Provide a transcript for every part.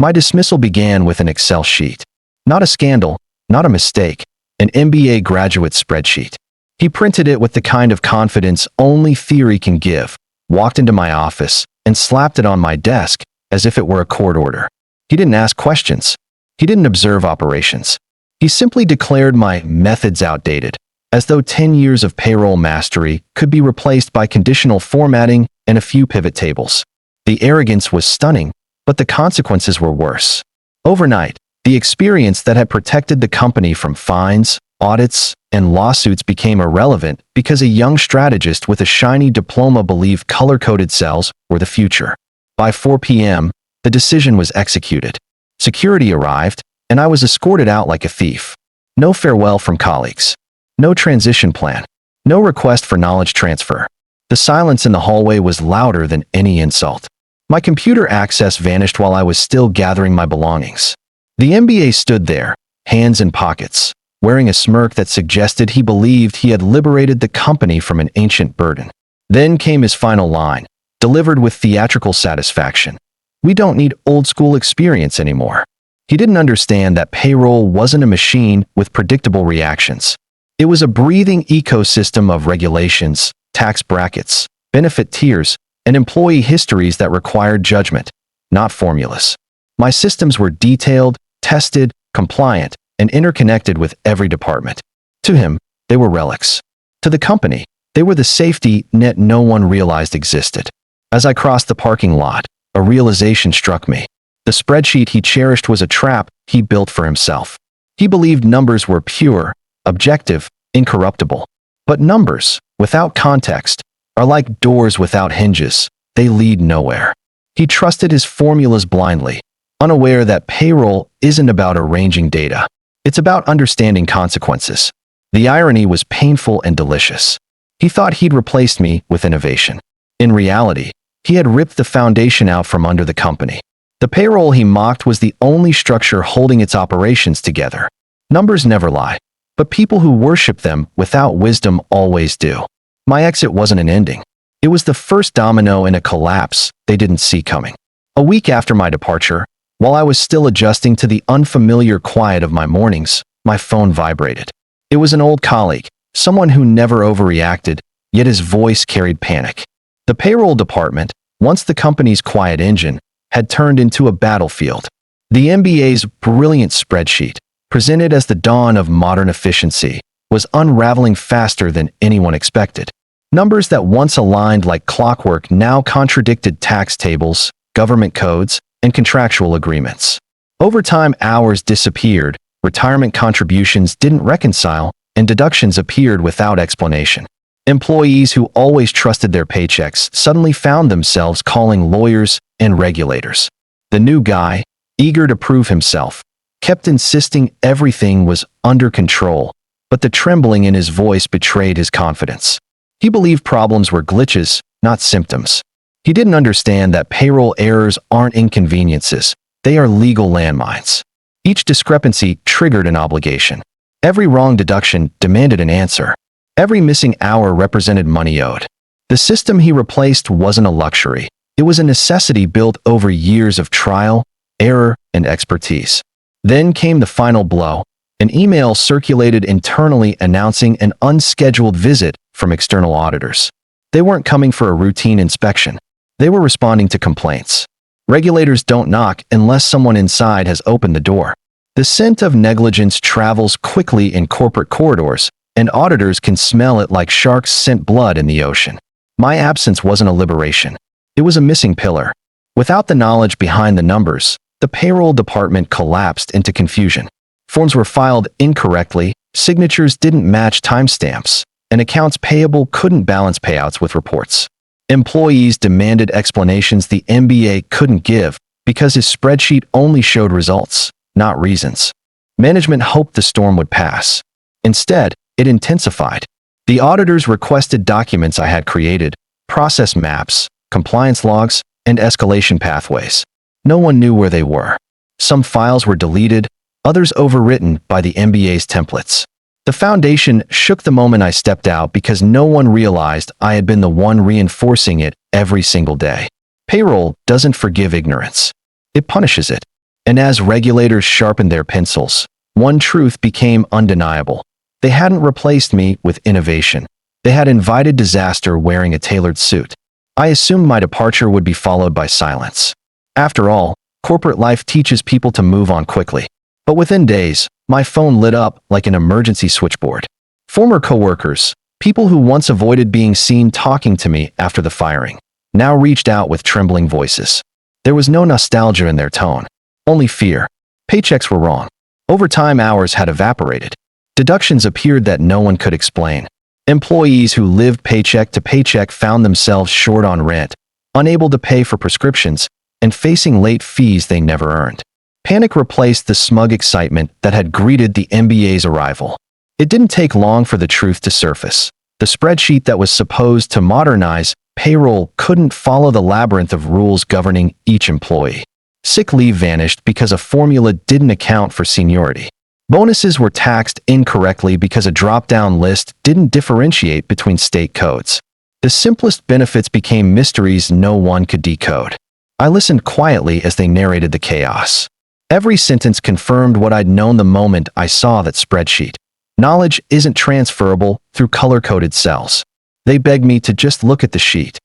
My dismissal began with an Excel sheet. Not a scandal, not a mistake, an MBA graduate spreadsheet. He printed it with the kind of confidence only theory can give, walked into my office, and slapped it on my desk as if it were a court order. He didn't ask questions. He didn't observe operations. He simply declared my methods outdated, as though 10 years of payroll mastery could be replaced by conditional formatting and a few pivot tables. The arrogance was stunning, but the consequences were worse. Overnight, the experience that had protected the company from fines, audits, and lawsuits became irrelevant because a young strategist with a shiny diploma believed color-coded cells were the future. By 4 p.m., the decision was executed. Security arrived, and I was escorted out like a thief. No farewell from colleagues. No transition plan. No request for knowledge transfer. The silence in the hallway was louder than any insult. My computer access vanished while I was still gathering my belongings. The MBA stood there, hands in pockets, wearing a smirk that suggested he believed he had liberated the company from an ancient burden. Then came his final line, delivered with theatrical satisfaction. "We don't need old-school experience anymore." He didn't understand that payroll wasn't a machine with predictable reactions. It was a breathing ecosystem of regulations, tax brackets, benefit tiers, and employee histories that required judgment, not formulas. My systems were detailed, tested, compliant, and interconnected with every department. To him, they were relics. To the company, they were the safety net no one realized existed. As I crossed the parking lot, a realization struck me. The spreadsheet he cherished was a trap he built for himself. He believed numbers were pure, objective, incorruptible. But numbers, without context, are like doors without hinges. They lead nowhere. He trusted his formulas blindly, unaware that payroll isn't about arranging data. It's about understanding consequences. The irony was painful and delicious. He thought he'd replaced me with innovation. In reality, he had ripped the foundation out from under the company. The payroll he mocked was the only structure holding its operations together. Numbers never lie, but people who worship them without wisdom always do. My exit wasn't an ending. It was the first domino in a collapse they didn't see coming. A week after my departure, while I was still adjusting to the unfamiliar quiet of my mornings, my phone vibrated. It was an old colleague, someone who never overreacted, yet his voice carried panic. The payroll department, once the company's quiet engine, had turned into a battlefield. The MBA's brilliant spreadsheet, presented as the dawn of modern efficiency, was unraveling faster than anyone expected. Numbers that once aligned like clockwork now contradicted tax tables, government codes, and contractual agreements. Overtime hours disappeared, retirement contributions didn't reconcile, and deductions appeared without explanation. Employees who always trusted their paychecks suddenly found themselves calling lawyers and regulators. The new guy, eager to prove himself, kept insisting everything was under control, but the trembling in his voice betrayed his confidence. He believed problems were glitches, not symptoms. He didn't understand that payroll errors aren't inconveniences, they are legal landmines. Each discrepancy triggered an obligation. Every wrong deduction demanded an answer. Every missing hour represented money owed. The system he replaced wasn't a luxury. It was a necessity built over years of trial, error, and expertise. Then came the final blow. An email circulated internally announcing an unscheduled visit from external auditors. They weren't coming for a routine inspection. They were responding to complaints. Regulators don't knock unless someone inside has opened the door. The scent of negligence travels quickly in corporate corridors, and auditors can smell it like sharks scent blood in the ocean. My absence wasn't a liberation. It was a missing pillar. Without the knowledge behind the numbers, the payroll department collapsed into confusion. Forms were filed incorrectly, signatures didn't match timestamps, and accounts payable couldn't balance payouts with reports. Employees demanded explanations the MBA couldn't give because his spreadsheet only showed results, not reasons. Management hoped the storm would pass. Instead, it intensified. The auditors requested documents I had created, process maps, compliance logs, and escalation pathways. No one knew where they were. Some files were deleted, others overwritten by the MBA's templates. The foundation shook the moment I stepped out because no one realized I had been the one reinforcing it every single day. Payroll doesn't forgive ignorance. It punishes it. And as regulators sharpened their pencils, one truth became undeniable. They hadn't replaced me with innovation. They had invited disaster wearing a tailored suit. I assumed my departure would be followed by silence. After all, corporate life teaches people to move on quickly. But within days, my phone lit up like an emergency switchboard. Former coworkers, people who once avoided being seen talking to me after the firing, now reached out with trembling voices. There was no nostalgia in their tone, only fear. Paychecks were wrong. Overtime hours had evaporated. Deductions appeared that no one could explain. Employees who lived paycheck to paycheck found themselves short on rent, unable to pay for prescriptions, and facing late fees they never earned. Panic replaced the smug excitement that had greeted the MBA's arrival. It didn't take long for the truth to surface. The spreadsheet that was supposed to modernize payroll couldn't follow the labyrinth of rules governing each employee. Sick leave vanished because a formula didn't account for seniority. Bonuses were taxed incorrectly because a drop-down list didn't differentiate between state codes. The simplest benefits became mysteries no one could decode. I listened quietly as they narrated the chaos. Every sentence confirmed what I'd known the moment I saw that spreadsheet. Knowledge isn't transferable through color-coded cells. They begged me to just look at the sheet.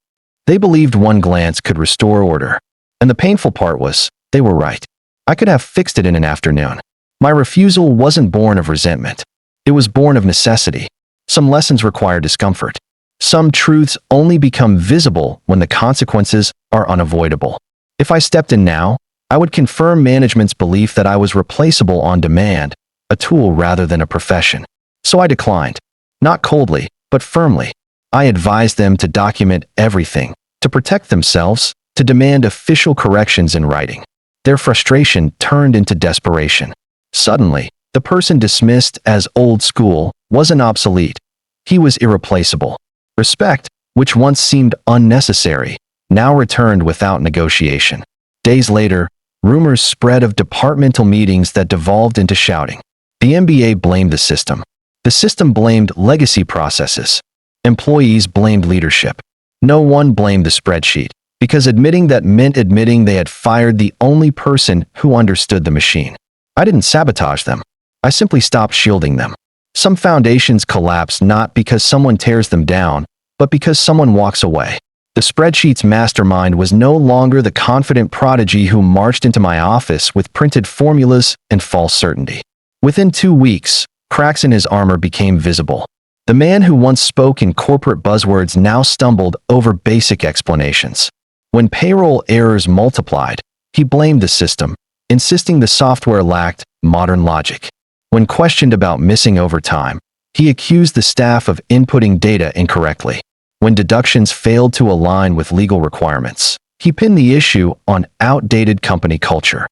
They believed one glance could restore order. And the painful part was, they were right. I could have fixed it in an afternoon. My refusal wasn't born of resentment. It was born of necessity. Some lessons require discomfort. Some truths only become visible when the consequences are unavoidable. If I stepped in now, I would confirm management's belief that I was replaceable on demand, a tool rather than a profession. So I declined. Not coldly, but firmly. I advised them to document everything, to protect themselves, to demand official corrections in writing. Their frustration turned into desperation. Suddenly, the person dismissed as old school wasn't obsolete. He was irreplaceable. Respect, which once seemed unnecessary, now returned without negotiation. Days later, rumors spread of departmental meetings that devolved into shouting. The MBA blamed the system. The system blamed legacy processes. Employees blamed leadership. No one blamed the spreadsheet, because admitting that meant admitting they had fired the only person who understood the machine. I didn't sabotage them. I simply stopped shielding them. Some foundations collapse not because someone tears them down, but because someone walks away. The spreadsheet's mastermind was no longer the confident prodigy who marched into my office with printed formulas and false certainty. Within 2 weeks, cracks in his armor became visible. The man who once spoke in corporate buzzwords now stumbled over basic explanations. When payroll errors multiplied, he blamed the system, insisting the software lacked modern logic. When questioned about missing overtime, he accused the staff of inputting data incorrectly. When deductions failed to align with legal requirements, he pinned the issue on outdated company culture.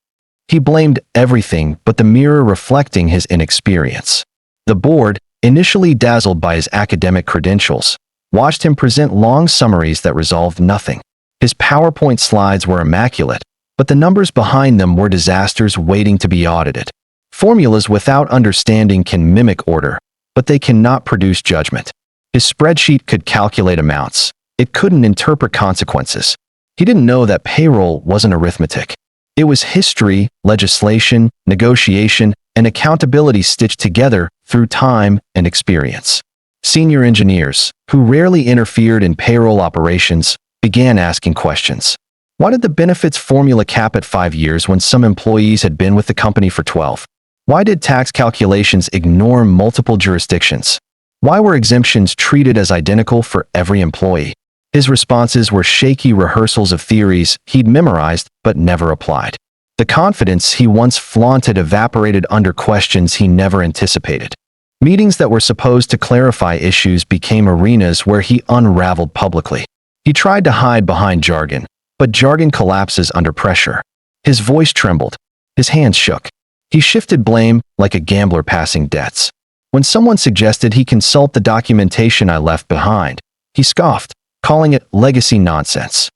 He blamed everything but the mirror reflecting his inexperience. The board, initially dazzled by his academic credentials, watched him present long summaries that resolved nothing. His PowerPoint slides were immaculate, but the numbers behind them were disasters waiting to be audited. Formulas without understanding can mimic order, but they cannot produce judgment. His spreadsheet could calculate amounts. It couldn't interpret consequences. He didn't know that payroll wasn't arithmetic. It was history, legislation, negotiation, and accountability stitched together through time and experience. Senior engineers, who rarely interfered in payroll operations, began asking questions. Why did the benefits formula cap at 5 years when some employees had been with the company for 12? Why did tax calculations ignore multiple jurisdictions? Why were exemptions treated as identical for every employee? His responses were shaky rehearsals of theories he'd memorized but never applied. The confidence he once flaunted evaporated under questions he never anticipated. Meetings that were supposed to clarify issues became arenas where he unraveled publicly. He tried to hide behind jargon, but jargon collapses under pressure. His voice trembled. His hands shook. He shifted blame like a gambler passing debts. When someone suggested he consult the documentation I left behind, he scoffed, calling it legacy nonsense.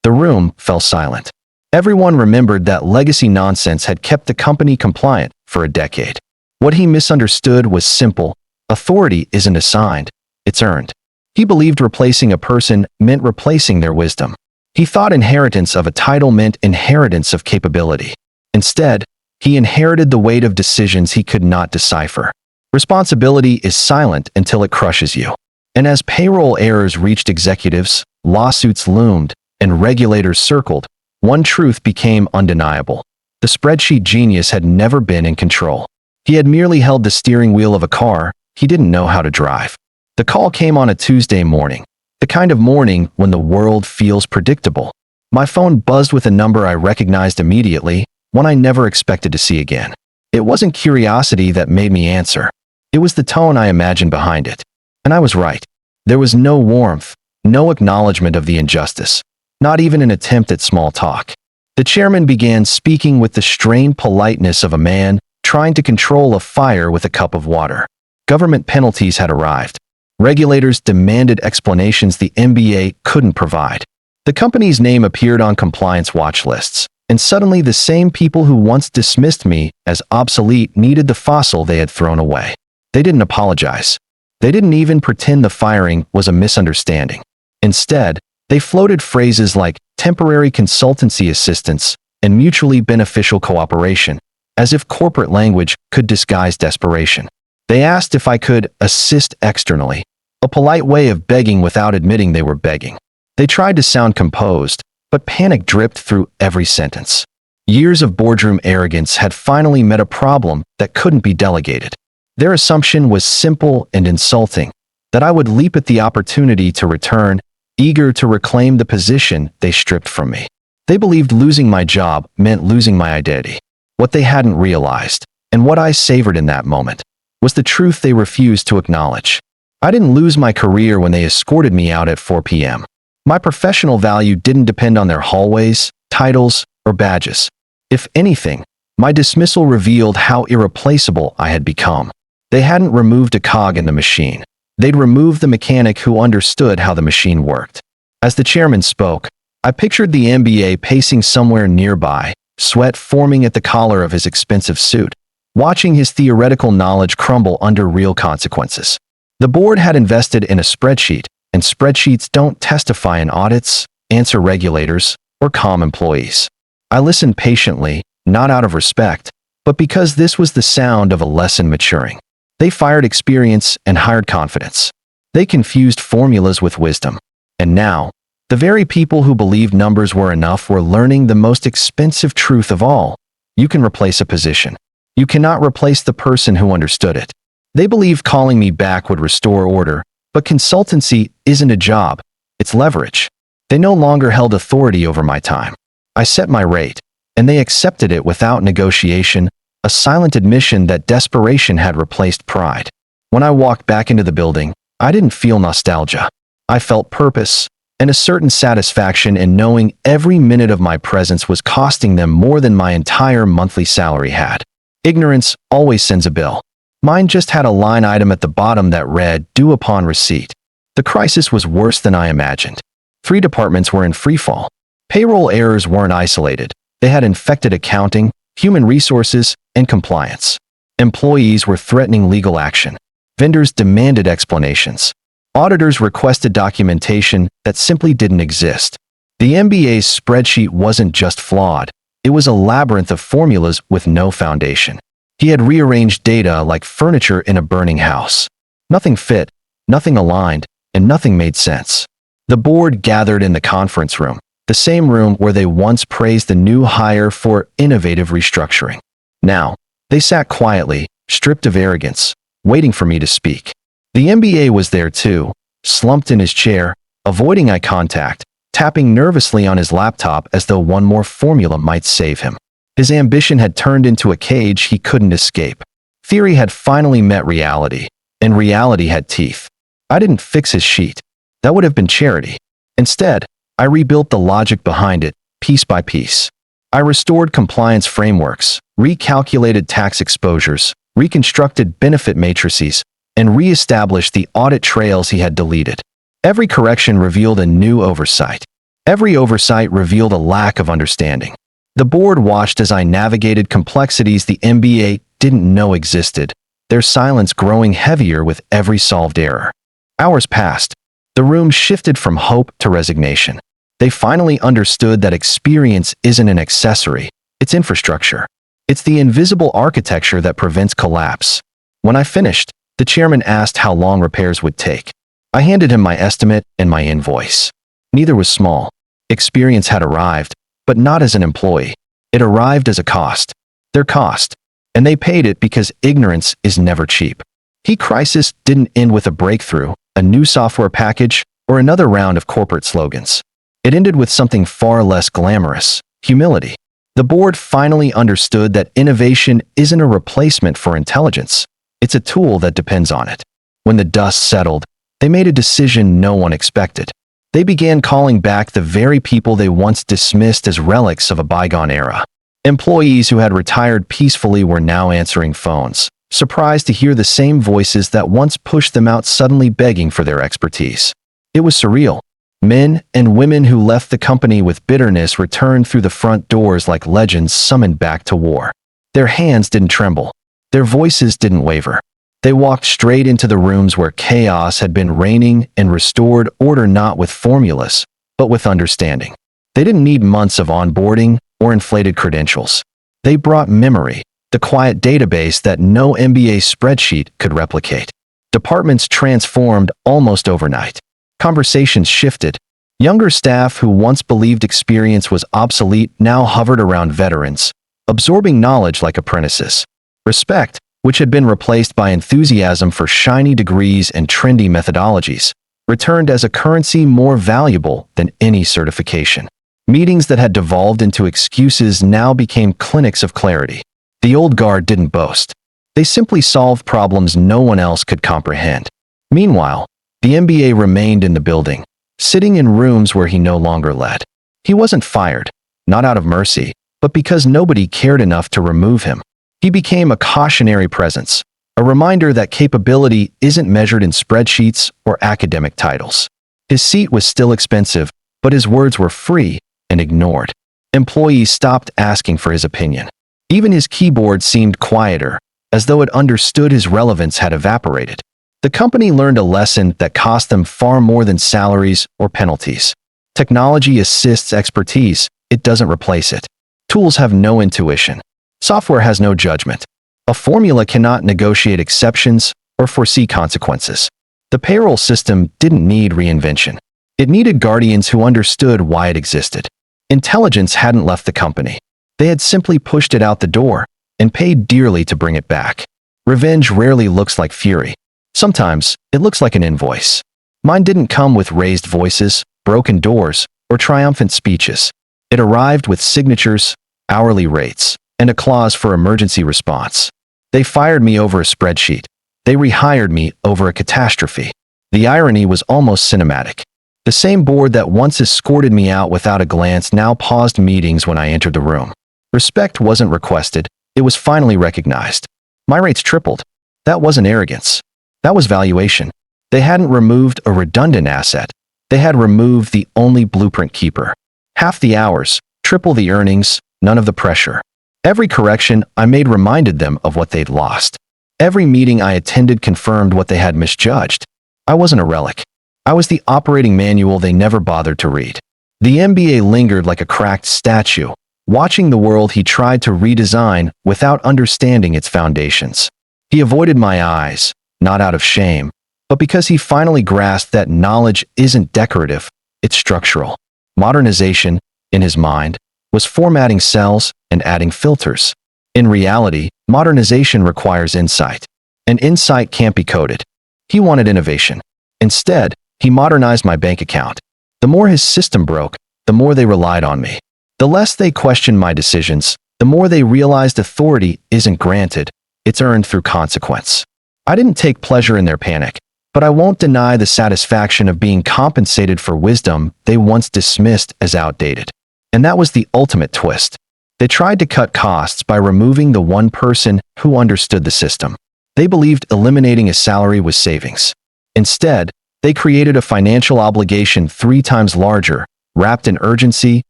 The room fell silent. Everyone remembered that legacy nonsense had kept the company compliant for a decade. What he misunderstood was simple. Authority isn't assigned, it's earned. He believed replacing a person meant replacing their wisdom. He thought inheritance of a title meant inheritance of capability. Instead, he inherited the weight of decisions he could not decipher. Responsibility is silent until it crushes you. And as payroll errors reached executives, lawsuits loomed, and regulators circled, one truth became undeniable. The spreadsheet genius had never been in control. He had merely held the steering wheel of a car he didn't know how to drive. The call came on a Tuesday morning, the kind of morning when the world feels predictable. My phone buzzed with a number I recognized immediately, one I never expected to see again. It wasn't curiosity that made me answer. It was the tone I imagined behind it. And I was right. There was no warmth, no acknowledgement of the injustice, not even an attempt at small talk. The chairman began speaking with the strained politeness of a man trying to control a fire with a cup of water. Government penalties had arrived. Regulators demanded explanations the MBA couldn't provide. The company's name appeared on compliance watch lists, and suddenly the same people who once dismissed me as obsolete needed the fossil they had thrown away. They didn't apologize. They didn't even pretend the firing was a misunderstanding. Instead, they floated phrases like temporary consultancy assistance and mutually beneficial cooperation, as if corporate language could disguise desperation. They asked if I could assist externally, a polite way of begging without admitting they were begging. They tried to sound composed, but panic dripped through every sentence. Years of boardroom arrogance had finally met a problem that couldn't be delegated. Their assumption was simple and insulting, that I would leap at the opportunity to return, eager to reclaim the position they stripped from me. They believed losing my job meant losing my identity. What they hadn't realized, and what I savored in that moment, was the truth they refused to acknowledge. I didn't lose my career when they escorted me out at 4 p.m. My professional value didn't depend on their hallways, titles, or badges. If anything, my dismissal revealed how irreplaceable I had become. They hadn't removed a cog in the machine. They'd removed the mechanic who understood how the machine worked. As the chairman spoke, I pictured the MBA pacing somewhere nearby, sweat forming at the collar of his expensive suit, watching his theoretical knowledge crumble under real consequences. The board had invested in a spreadsheet, and spreadsheets don't testify in audits, answer regulators, or calm employees. I listened patiently, not out of respect, but because this was the sound of a lesson maturing. They fired experience and hired confidence. They confused formulas with wisdom. And now, the very people who believed numbers were enough were learning the most expensive truth of all. You can replace a position. You cannot replace the person who understood it. They believed calling me back would restore order, but consultancy isn't a job, it's leverage. They no longer held authority over my time. I set my rate, and they accepted it without negotiation, a silent admission that desperation had replaced pride. When I walked back into the building, I didn't feel nostalgia. I felt purpose, and a certain satisfaction in knowing every minute of my presence was costing them more than my entire monthly salary had. Ignorance always sends a bill. Mine just had a line item at the bottom that read, "Due upon receipt." The crisis was worse than I imagined. 3 departments were in freefall. Payroll errors weren't isolated. They had infected accounting, human resources, and compliance. Employees were threatening legal action. Vendors demanded explanations. Auditors requested documentation that simply didn't exist. The MBA's spreadsheet wasn't just flawed. It was a labyrinth of formulas with no foundation. He had rearranged data like furniture in a burning house. Nothing fit, nothing aligned, and nothing made sense. The board gathered in the conference room, the same room where they once praised the new hire for innovative restructuring. Now, they sat quietly, stripped of arrogance, waiting for me to speak. The MBA was there too, slumped in his chair, avoiding eye contact, tapping nervously on his laptop as though one more formula might save him. His ambition had turned into a cage he couldn't escape. Theory had finally met reality, and reality had teeth. I didn't fix his sheet. That would have been charity. Instead, I rebuilt the logic behind it, piece by piece. I restored compliance frameworks, recalculated tax exposures, reconstructed benefit matrices, and re-established the audit trails he had deleted. Every correction revealed a new oversight. Every oversight revealed a lack of understanding. The board watched as I navigated complexities the MBA didn't know existed, their silence growing heavier with every solved error. Hours passed. The room shifted from hope to resignation. They finally understood that experience isn't an accessory, It's infrastructure. It's the invisible architecture that prevents collapse. When I finished, the chairman asked how long repairs would take. I handed him my estimate and my invoice. Neither was small. Experience had arrived, but not as an employee. It arrived as a cost. Their cost. And they paid it because ignorance is never cheap. The crisis didn't end with a breakthrough, a new software package, or another round of corporate slogans. It ended with something far less glamorous: humility. The board finally understood that innovation isn't a replacement for intelligence. It's a tool that depends on it. When the dust settled, they made a decision no one expected. They began calling back the very people they once dismissed as relics of a bygone era. Employees who had retired peacefully were now answering phones, surprised to hear the same voices that once pushed them out suddenly begging for their expertise. It was surreal. Men and women who left the company with bitterness returned through the front doors like legends summoned back to war. Their hands didn't tremble. Their voices didn't waver. They walked straight into the rooms where chaos had been reigning and restored order not with formulas, but with understanding. They didn't need months of onboarding or inflated credentials. They brought memory, the quiet database that no MBA spreadsheet could replicate. Departments transformed almost overnight. Conversations shifted. Younger staff who once believed experience was obsolete now hovered around veterans, absorbing knowledge like apprentices. Respect, which had been replaced by enthusiasm for shiny degrees and trendy methodologies, returned as a currency more valuable than any certification. Meetings that had devolved into excuses now became clinics of clarity. The old guard didn't boast. They simply solved problems no one else could comprehend. Meanwhile, the MBA remained in the building, sitting in rooms where he no longer led. He wasn't fired, not out of mercy, but because nobody cared enough to remove him. He became a cautionary presence, a reminder that capability isn't measured in spreadsheets or academic titles. His seat was still expensive, but his words were free and ignored. Employees stopped asking for his opinion. Even his keyboard seemed quieter, as though it understood his relevance had evaporated. The company learned a lesson that cost them far more than salaries or penalties. Technology assists expertise, it doesn't replace it. Tools have no intuition. Software has no judgment. A formula cannot negotiate exceptions or foresee consequences. The payroll system didn't need reinvention. It needed guardians who understood why it existed. Intelligence hadn't left the company. They had simply pushed it out the door and paid dearly to bring it back. Revenge rarely looks like fury. Sometimes, it looks like an invoice. Mine didn't come with raised voices, broken doors, or triumphant speeches. It arrived with signatures, hourly rates, and a clause for emergency response. They fired me over a spreadsheet. They rehired me over a catastrophe. The irony was almost cinematic. The same board that once escorted me out without a glance now paused meetings when I entered the room. Respect wasn't requested, it was finally recognized. My rates tripled. That wasn't arrogance. That was valuation. They hadn't removed a redundant asset. They had removed the only blueprint keeper. Half the hours, triple the earnings, none of the pressure. Every correction I made reminded them of what they'd lost. Every meeting I attended confirmed what they had misjudged. I wasn't a relic. I was the operating manual they never bothered to read. The MBA lingered like a cracked statue, watching the world he tried to redesign without understanding its foundations. He avoided my eyes, not out of shame, but because he finally grasped that knowledge isn't decorative, it's structural. Modernization, in his mind, was formatting cells and adding filters. In reality, modernization requires insight, and insight can't be coded. He wanted innovation. Instead, he modernized my bank account. The more his system broke, the more they relied on me. The less they questioned my decisions, the more they realized authority isn't granted, it's earned through consequence. I didn't take pleasure in their panic, but I won't deny the satisfaction of being compensated for wisdom they once dismissed as outdated. And that was the ultimate twist. They tried to cut costs by removing the one person who understood the system. They believed eliminating a salary was savings. Instead, they created a financial obligation 3 times larger, wrapped in urgency,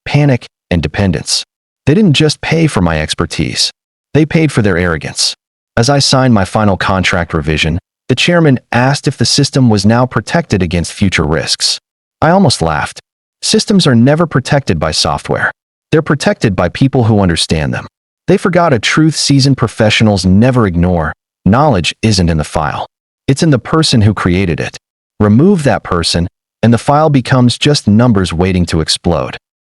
panic, and dependence. They didn't just pay for my expertise. They paid for their arrogance. As I signed my final contract revision, the chairman asked if the system was now protected against future risks. I almost laughed. Systems are never protected by software. They're protected by people who understand them. They forgot a truth seasoned professionals never ignore. Knowledge isn't in the file. It's in the person who created it. Remove that person, and the file becomes just numbers waiting to explode.